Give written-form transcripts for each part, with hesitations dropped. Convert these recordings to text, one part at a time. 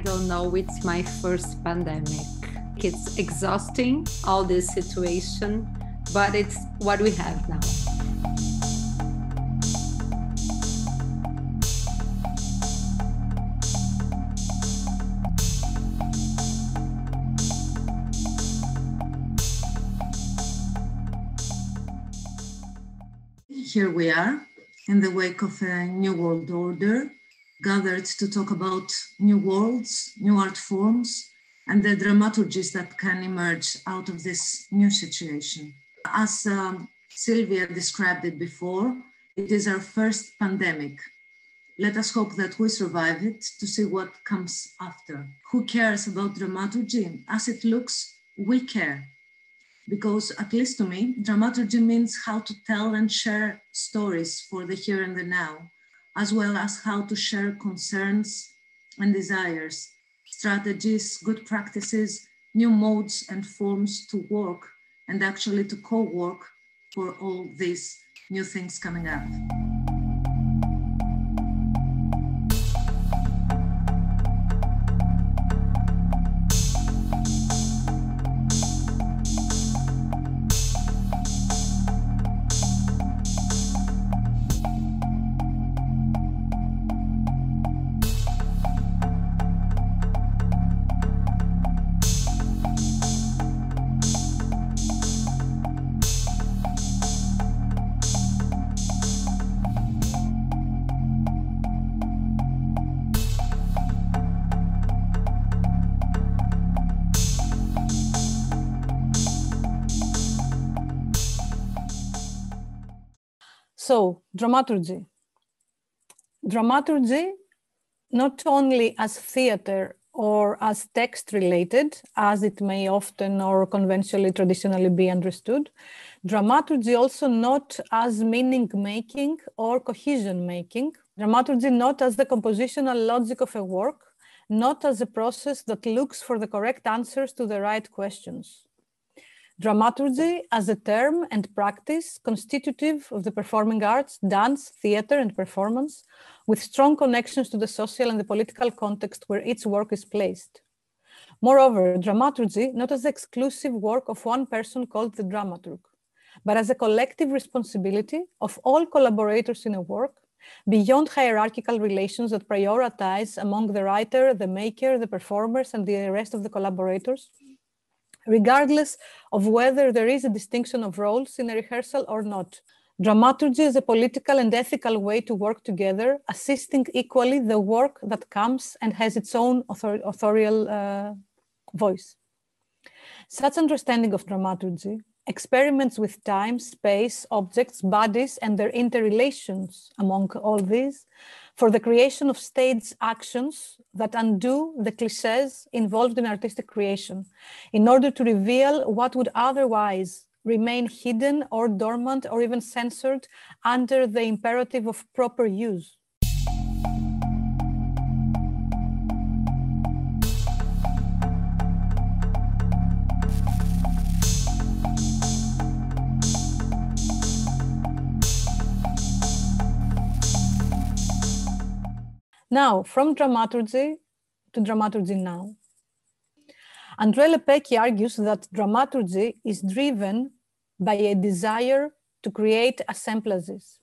don't know, it's my first pandemic. It's exhausting, all this situation, but it's what we have now. Here we are, in the wake of a new world order, gathered to talk about new worlds, new art forms, and the dramaturgies that can emerge out of this new situation. As Silvia described it before, it is our first pandemic. Let us hope that we survive it to see what comes after. Who cares about dramaturgy? As it looks, we care. Because, at least to me, dramaturgy means how to tell and share stories for the here and the now, as well as how to share concerns and desires, strategies, good practices, new modes and forms to work and actually to co-work for all these new things coming up. So, dramaturgy. Dramaturgy, not only as theater or as text related, as it may often or conventionally, traditionally be understood, dramaturgy also not as meaning making or cohesion making, dramaturgy not as the compositional logic of a work, not as a process that looks for the correct answers to the right questions. Dramaturgy as a term and practice constitutive of the performing arts, dance, theater, and performance, with strong connections to the social and the political context where each work is placed. Moreover, dramaturgy not as the exclusive work of one person called the dramaturg, but as a collective responsibility of all collaborators in a work, beyond hierarchical relations that prioritize among the writer, the maker, the performers, and the rest of the collaborators, regardless of whether there is a distinction of roles in a rehearsal or not. Dramaturgy is a political and ethical way to work together, assisting equally the work that comes and has its own authorial voice. Such understanding of dramaturgy experiments with time, space, objects, bodies, and their interrelations among all these for the creation of stage actions that undo the cliches involved in artistic creation in order to reveal what would otherwise remain hidden or dormant or even censored under the imperative of proper use. Now, from dramaturgy to dramaturgy now. André Lepecki argues that dramaturgy is driven by a desire to create assemblages,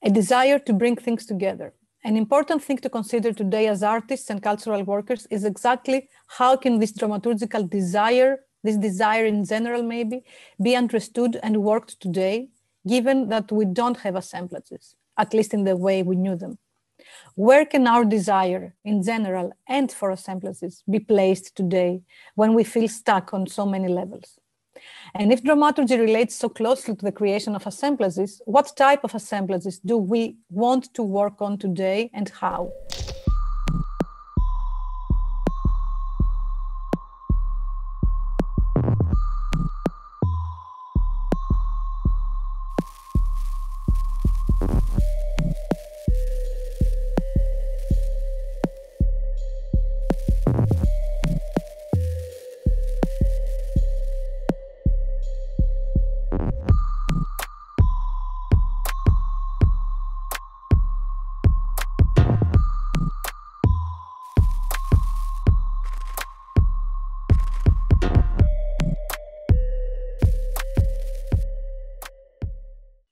a desire to bring things together. An important thing to consider today as artists and cultural workers is exactly how can this dramaturgical desire, this desire in general maybe, be understood and worked today, given that we don't have assemblages, at least in the way we knew them. Where can our desire in general and for assemblages be placed today when we feel stuck on so many levels? And if dramaturgy relates so closely to the creation of assemblages, what type of assemblages do we want to work on today and how?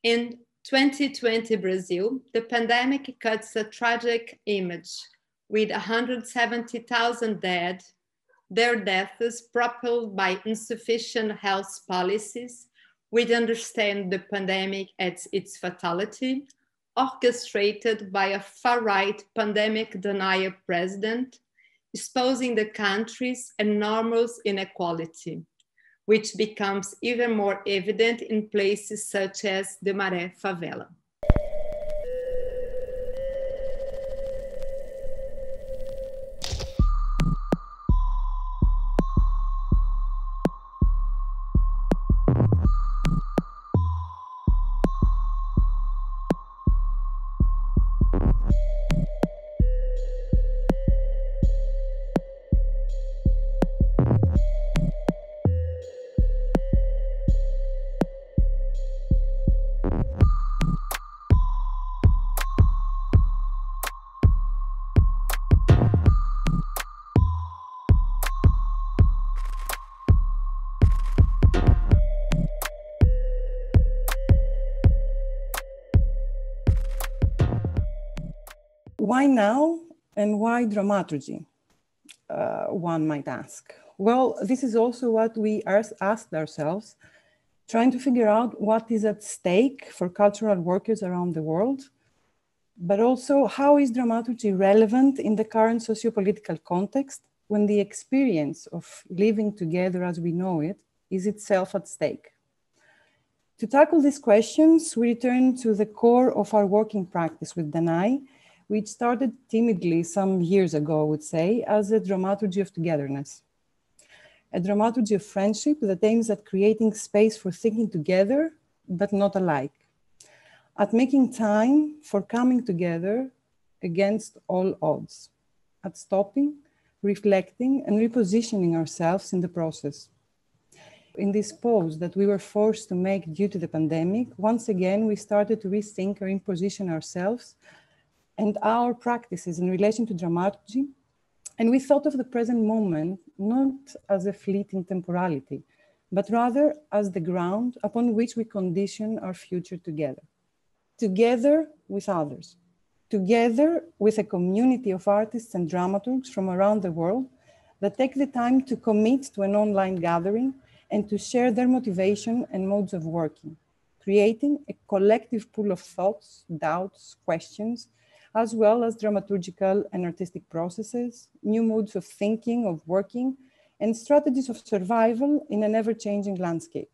In 2020 Brazil, the pandemic cuts a tragic image with 170,000 dead, their deaths propelled by insufficient health policies. We understand the pandemic at its fatality, orchestrated by a far-right pandemic denier president, exposing the country's enormous inequality, which becomes even more evident in places such as the Maré favela. Why now and why dramaturgy, one might ask? Well, this is also what we asked ourselves, trying to figure out what is at stake for cultural workers around the world, but also how is dramaturgy relevant in the current socio-political context when the experience of living together as we know it is itself at stake. To tackle these questions, we return to the core of our working practice with Danaï, which started timidly some years ago, I would say, as a dramaturgy of togetherness. A dramaturgy of friendship that aims at creating space for thinking together, but not alike. At making time for coming together against all odds. At stopping, reflecting, and repositioning ourselves in the process. In this pause that we were forced to make due to the pandemic, once again, we started to rethink or reposition ourselves and our practices in relation to dramaturgy. And we thought of the present moment not as a fleeting temporality, but rather as the ground upon which we condition our future together. Together with others. Together with a community of artists and dramaturgs from around the world that take the time to commit to an online gathering and to share their motivation and modes of working, creating a collective pool of thoughts, doubts, questions, as well as dramaturgical and artistic processes, new modes of thinking, of working, and strategies of survival in an ever-changing landscape.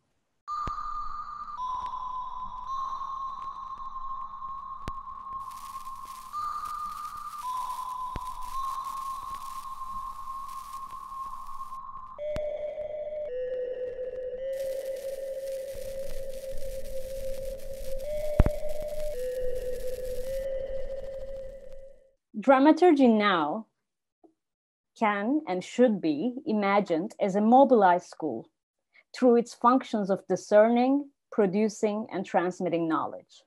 Dramaturgy now can and should be imagined as a mobilized school through its functions of discerning, producing, and transmitting knowledge.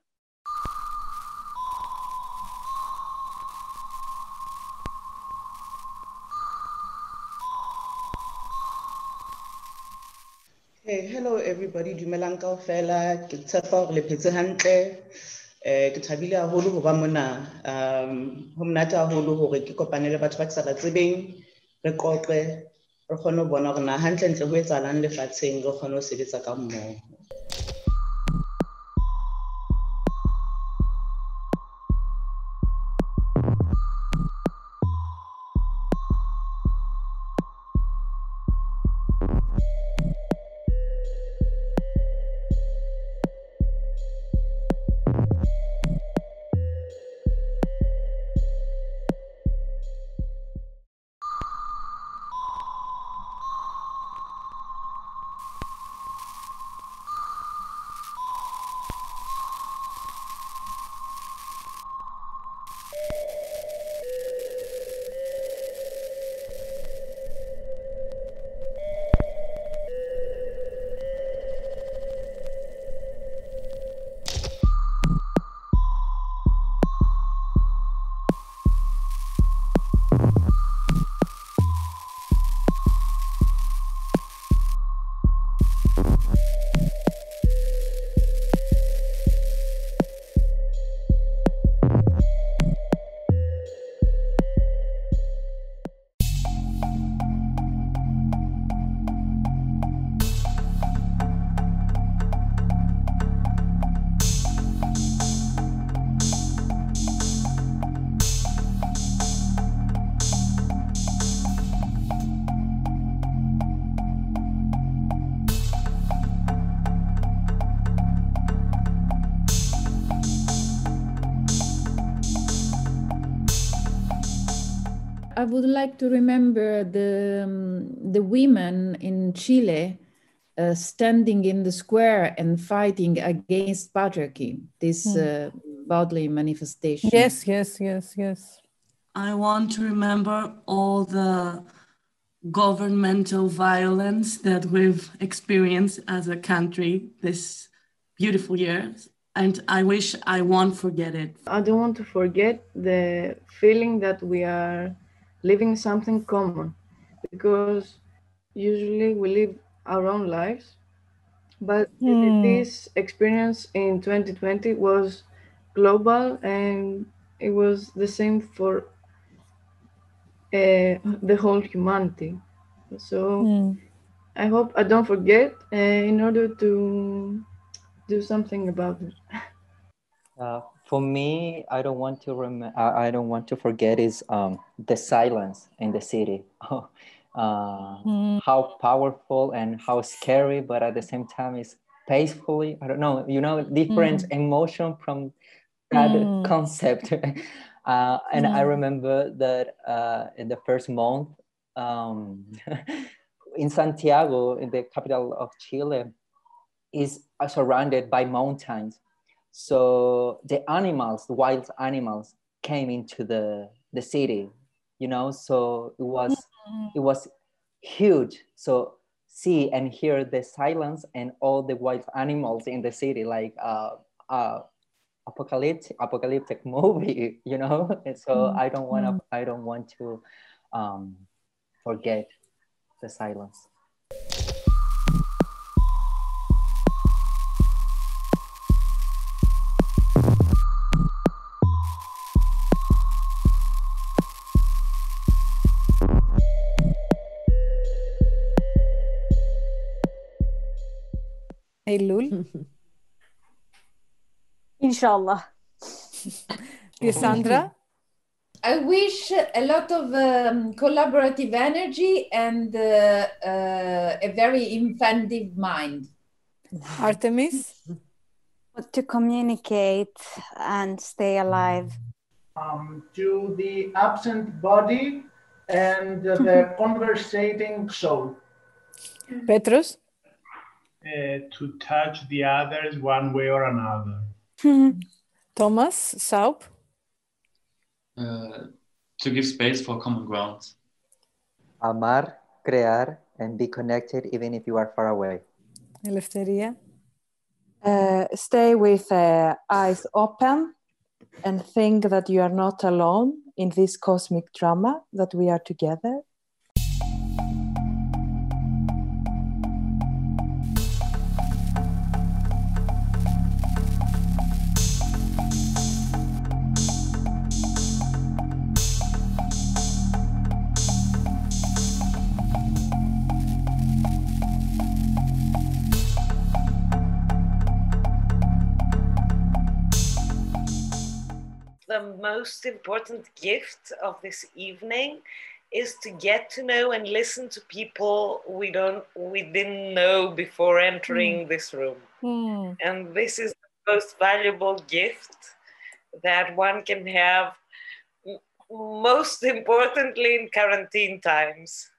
Hey, hello everybody. Dumelang kaofela, ke tshepa hore le phetse hantle. Ke thabile haholo ho ba mona. Ho monate haholo hore ke kopane le batho ba ke sa ba tsebeng, re qoqe, re kgone ho bona hore na hantle ntle ho etsahalang lefatsheng, re kgone ho sebetsa ka mmoho. I would like to remember the women in Chile standing in the square and fighting against patriarchy, this bodily manifestation. Yes, yes, yes, yes. I want to remember all the governmental violence that we've experienced as a country this beautiful year, and I wish I won't forget it. I don't want to forget the feeling that we are living something common, because usually we live our own lives, but this experience in 2020 was global, and it was the same for the whole humanity. So I hope I don't forget in order to do something about it. For me, I don't want to forget is the silence in the city. How powerful and how scary, but at the same time is peacefully. I don't know, different emotion from that concept. And I remember that in the first month in Santiago, in the capital of Chile, is surrounded by mountains. So the animals, the wild animals, came into the city, so it was huge. So see and hear the silence and all the wild animals in the city, like apocalyptic movie, And so I don't want to forget the silence. Eylül. Inshallah. Sandra? I wish a lot of collaborative energy and a very inventive mind. Artemis? To communicate and stay alive. To the absent body and the conversating soul. Petros? To touch the others one way or another. Thomas, Saup? To give space for common ground. Amar, crear, and be connected even if you are far away. Eleftheria? Stay with eyes open and think that you are not alone in this cosmic drama, that we are together. The most important gift of this evening is to get to know and listen to people we didn't know before entering this room. And this is the most valuable gift that one can have, most importantly in quarantine times.